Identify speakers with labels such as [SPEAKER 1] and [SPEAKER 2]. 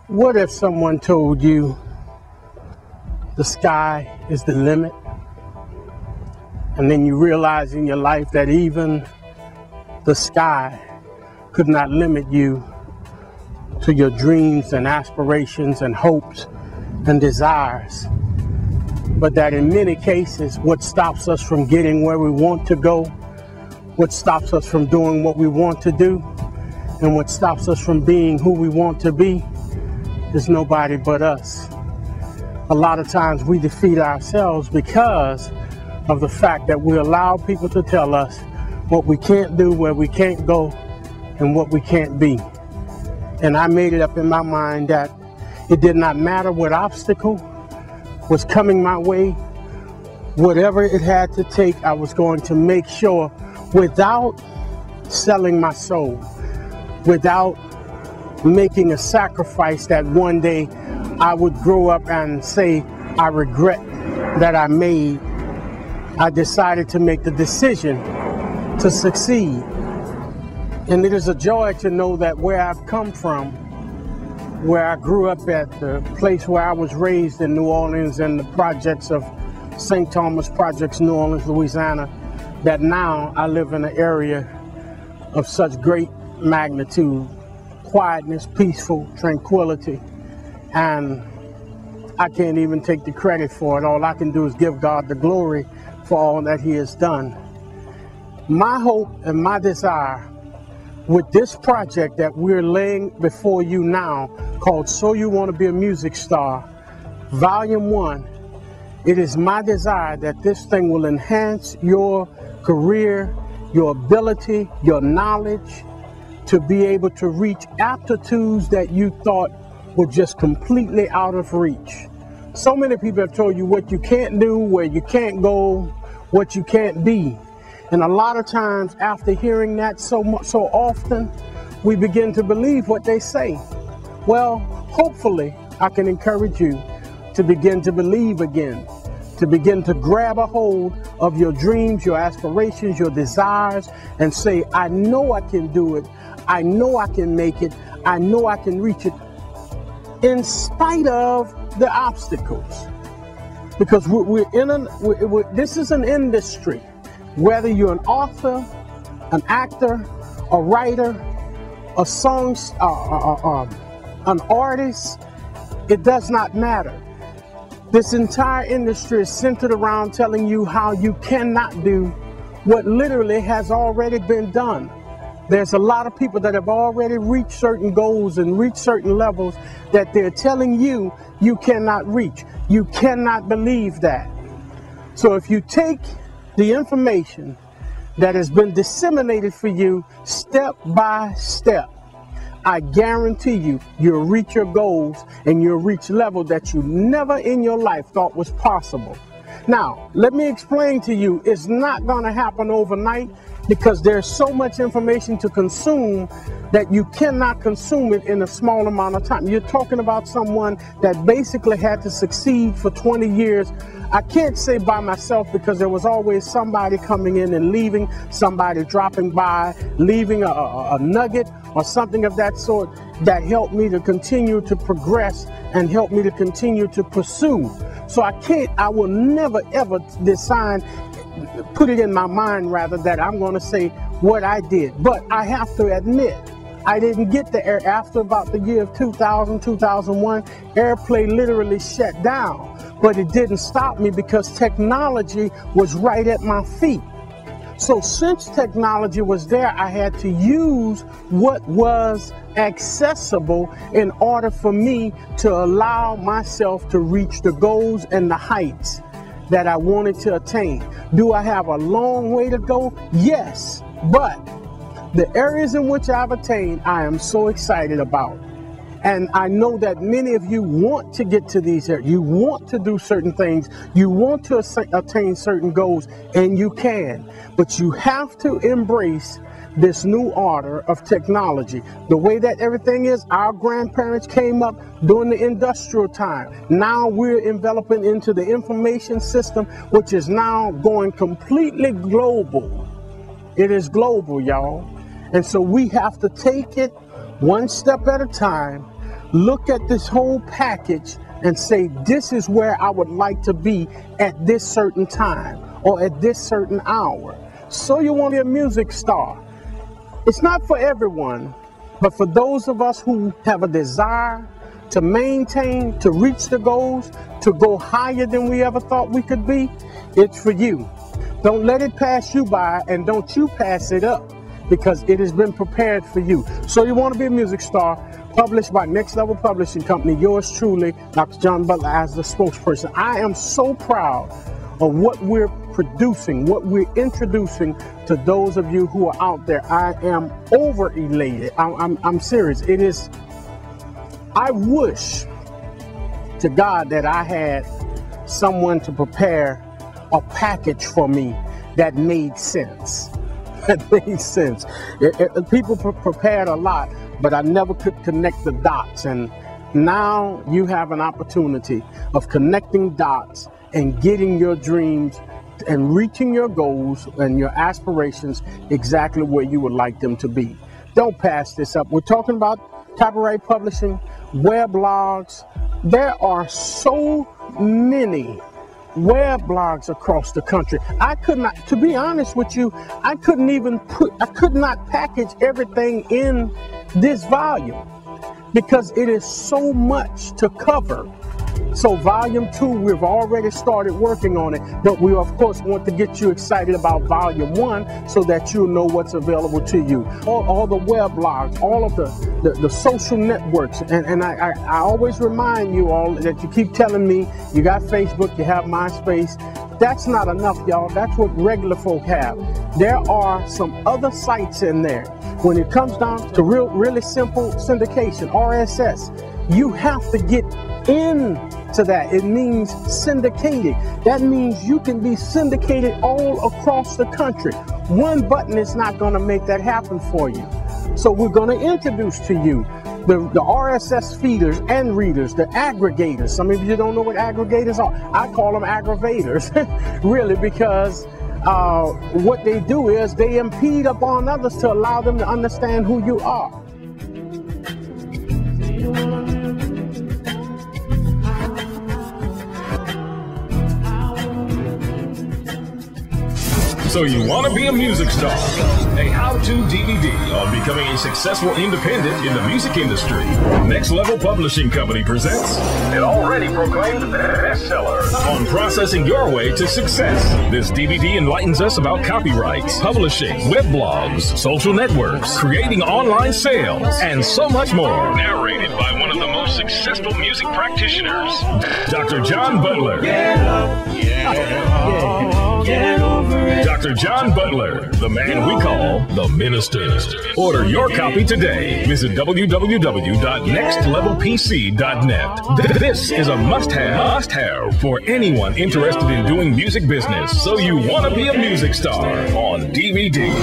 [SPEAKER 1] What if someone told you the sky is the limit, and then you realize in your life that even the sky could not limit you to your dreams and aspirations and hopes and desires, but that in many cases what stops us from getting where we want to go, what stops us from doing what we want to do, and what stops us from being who we want to be is nobody but us. A lot of times we defeat ourselves because of the fact that we allow people to tell us what we can't do, where we can't go, and what we can't be. And I made it up in my mind that it did not matter what obstacle was coming my way, whatever it had to take, I was going to make sure, without selling my soul, without making a sacrifice, that one day I would grow up and say, I regret that I made. I decided to make the decision to succeed. And it is a joy to know that where I've come from, where I grew up at, the place where I was raised in New Orleans and the projects of St. Thomas Projects, New Orleans, Louisiana, that now I live in an area of such great magnitude, quietness, peaceful, tranquility, and I can't even take the credit for it. All I can do is give God the glory for all that He has done. My hope and my desire with this project that we're laying before you now, called So You Want to Be a Music Star, Volume 1, it is my desire that this thing will enhance your career, your ability, your knowledge, to be able to reach aptitudes that you thought were just completely out of reach. So many people have told you what you can't do, where you can't go, what you can't be. And a lot of times after hearing that so often, we begin to believe what they say. Well, hopefully I can encourage you to begin to believe again, to begin to grab a hold of your dreams, your aspirations, your desires, and say, I know I can do it. I know I can make it. I know I can reach it in spite of the obstacles. Because this is an industry. Whether you're an author, an actor, a writer, a an artist, it does not matter. This entire industry is centered around telling you how you cannot do what literally has already been done. There's a lot of people that have already reached certain goals and reached certain levels that they're telling you you cannot reach. You cannot believe that. So if you take the information that has been disseminated for you step by step, I guarantee you, you'll reach your goals and you'll reach levels that you never in your life thought was possible. Now, let me explain to you, it's not going to happen overnight, because there's so much information to consume that you cannot consume it in a small amount of time. You're talking about someone that basically had to succeed for 20 years. I can't say by myself, because there was always somebody coming in and leaving, somebody dropping by, leaving a nugget or something of that sort that helped me to continue to progress and helped me to continue to pursue. So I will never ever put it in my mind rather that I'm going to say what I did. But I have to admit, I didn't get the air after about the year of 2000, 2001, airplay literally shut down. But it didn't stop me, because technology was right at my feet. So since technology was there, I had to use what was accessible in order for me to allow myself to reach the goals and the heights that I wanted to attain. Do I have a long way to go? Yes, but the areas in which I've attained, I am so excited about. And I know that many of you want to get to these areas. You want to do certain things. You want to attain certain goals, and you can. But you have to embrace this new order of technology. The way that everything is, our grandparents came up during the industrial time. Now we're enveloping into the information system, which is now going completely global. It is global, y'all. And so we have to take it one step at a time, look at this whole package and say, this is where I would like to be at this certain time or at this certain hour. So you want to be a music star. It's not for everyone, but for those of us who have a desire to maintain, to reach the goals, to go higher than we ever thought we could be, it's for you. Don't let it pass you by, and don't you pass it up, because it has been prepared for you. So you want to be a music star, published by Next Level Publishing Company. Yours truly, Dr. John Butler, as the spokesperson. I am so proud of what we're producing, what we're introducing to those of you who are out there. I am over elated. I'm serious. It is, I wish to God that I had someone to prepare a package for me that made sense. That made sense. People prepared a lot, but I never could connect the dots. And now you have an opportunity of connecting dots and getting your dreams and reaching your goals and your aspirations exactly where you would like them to be. Don't pass this up. We're talking about copyright publishing, weblogs. There are so many weblogs across the country. I could not, to be honest with you, I could not package everything in this volume because it is so much to cover. So volume 2, we've already started working on it, but we of course want to get you excited about volume 1 so that you'll know what's available to you. All the weblogs, all of the social networks, and I always remind you all that you keep telling me you got Facebook, you have MySpace. That's not enough, y'all. That's what regular folk have. There are some other sites in there. When it comes down to really simple syndication, RSS, you have to get into that. It means syndicated. That means you can be syndicated all across the country. One button is not going to make that happen for you. So we're going to introduce to you the RSS feeders and readers, the aggregators. Some of you don't know what aggregators are. I call them aggravators, really, because what they do is they impede upon others to allow them to understand who you are.
[SPEAKER 2] So you want to be a music star? A how-to DVD on becoming a successful independent in the music industry. Next Level Publishing Company presents an already proclaimed bestseller on processing your way to success. This DVD enlightens us about copyrights, publishing, web blogs, social networks, creating online sales, and so much more. Narrated by one of the most successful music practitioners, Dr. John Butler.
[SPEAKER 3] Get up, get over it.
[SPEAKER 2] Dr. John Butler, the man we call the Minister. Order your copy today. Visit www.nextlevelpc.net. This is a must-have for anyone interested in doing music business. So you want to be a music star on DVD.